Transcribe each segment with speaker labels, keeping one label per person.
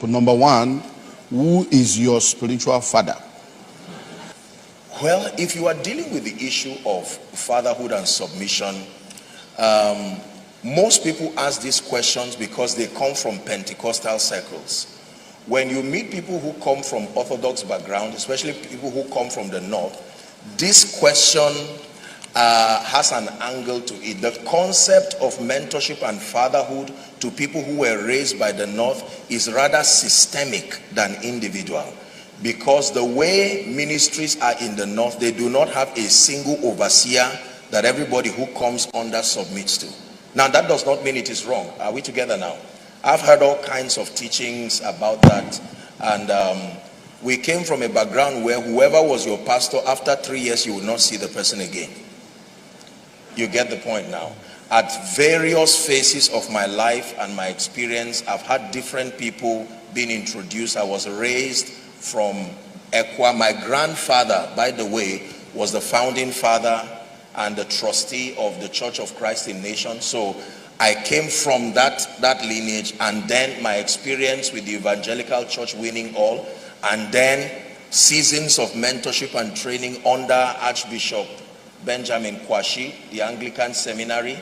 Speaker 1: Number one, who is your spiritual father?
Speaker 2: Well, if you are dealing with the issue of fatherhood and submission, most people ask these questions because they come from Pentecostal circles. When you meet people who come from Orthodox background, especially people who come from the North, this question has an angle to it. The concept of mentorship and fatherhood to people who were raised by the North is rather systemic than individual, because the way ministries are in the North, they do not have a single overseer that everybody who comes under submits to. Now, that does not mean it is wrong. Are we together now? I've heard all kinds of teachings about that, and we came from a background where whoever was your pastor, after 3 years you will not see the person again. You get the point now. At various phases of my life and my experience, I've had different people being introduced. I was raised from Ekwa. My grandfather, by the way, was the founding father and the trustee of the Church of Christ in Nations. So I came from that lineage, and then my experience with the evangelical church winning all, and then seasons of mentorship and training under Archbishop Benjamin Kwashi, the Anglican seminary.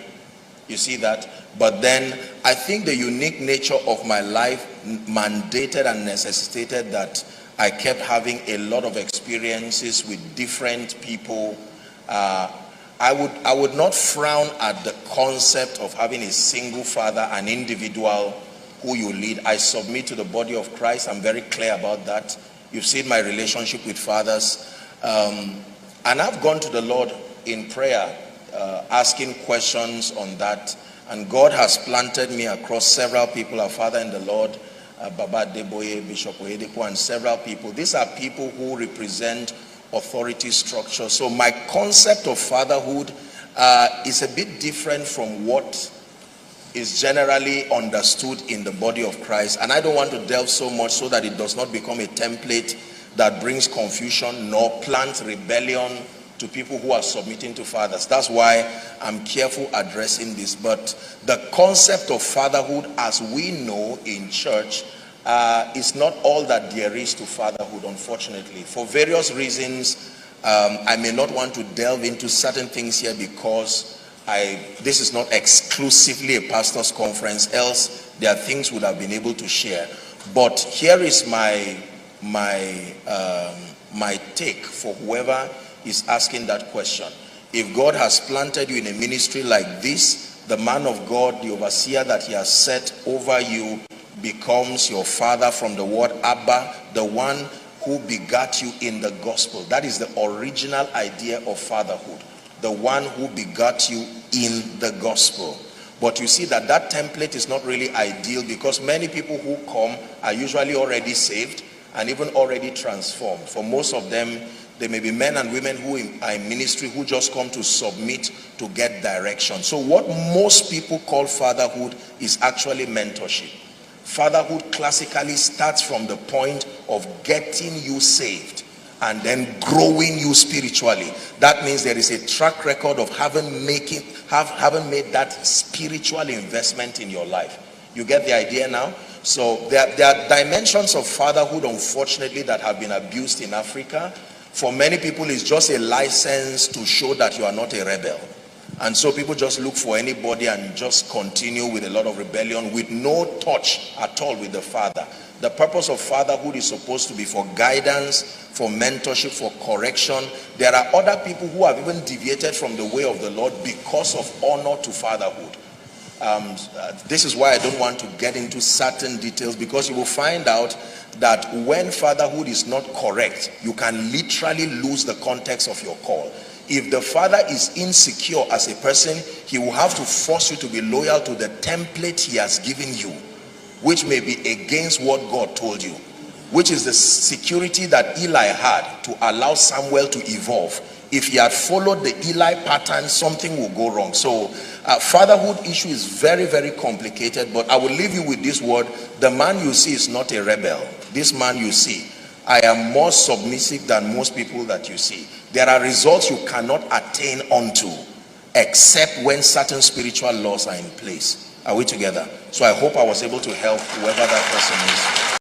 Speaker 2: You see that? But then I think the unique nature of my life mandated and necessitated that I kept having a lot of experiences with different people. I would not frown at the concept of having a single father, an individual who you lead. I submit to the body of Christ. I'm very clear about that. You've seen my relationship with fathers. And I've gone to the Lord in prayer, asking questions on that. And God has planted me across several people, our father in the Lord, Baba Deboye, Bishop Oyedepo, and several people. These are people who represent authority structure. So my concept of fatherhood is a bit different from what is generally understood in the body of Christ. And I don't want to delve so much so that it does not become a template that brings confusion nor plant rebellion to people who are submitting to fathers. That's why I'm careful addressing this. But the concept of fatherhood, as we know in church, is not all that there is to fatherhood, unfortunately. For various reasons, I may not want to delve into certain things here because this is not exclusively a pastor's conference, else there are things we would have been able to share. But here is my take for whoever is asking that question. If God has planted you in a ministry like this, the man of God, the overseer that he has set over you, becomes your father from the word Abba, the one who begat you in the gospel. That is the original idea of fatherhood, the one who begat you in the gospel. But you see that template is not really ideal, because many people who come are usually already saved and even already transformed. For most of them, there may be men and women who are in ministry who just come to submit to get direction. So what most people call fatherhood is actually mentorship. Fatherhood classically starts from the point of getting you saved and then growing you spiritually. That means there is a track record of having made that spiritual investment in your life. You get the idea now? So there are dimensions of fatherhood, unfortunately, that have been abused in Africa. For many people, it's just a license to show that you are not a rebel. And so people just look for anybody and just continue with a lot of rebellion with no touch at all with the father. The purpose of fatherhood is supposed to be for guidance, for mentorship, for correction. There are other people who have even deviated from the way of the Lord because of honor to fatherhood. This is why I don't want to get into certain details, because you will find out that when fatherhood is not correct, you can literally lose the context of your call. If the father is insecure as a person, he will have to force you to be loyal to the template he has given you, which may be against what God told you, which is the security that Eli had to allow Samuel to evolve. If he had followed the Eli pattern, something will go wrong. So fatherhood issue is very, very complicated, but I will leave you with this word. The man you see is not a rebel. This man you see, I am more submissive than most people that you see. There are results you cannot attain unto except when certain spiritual laws are in place. Are we together? So I hope I was able to help whoever that person is.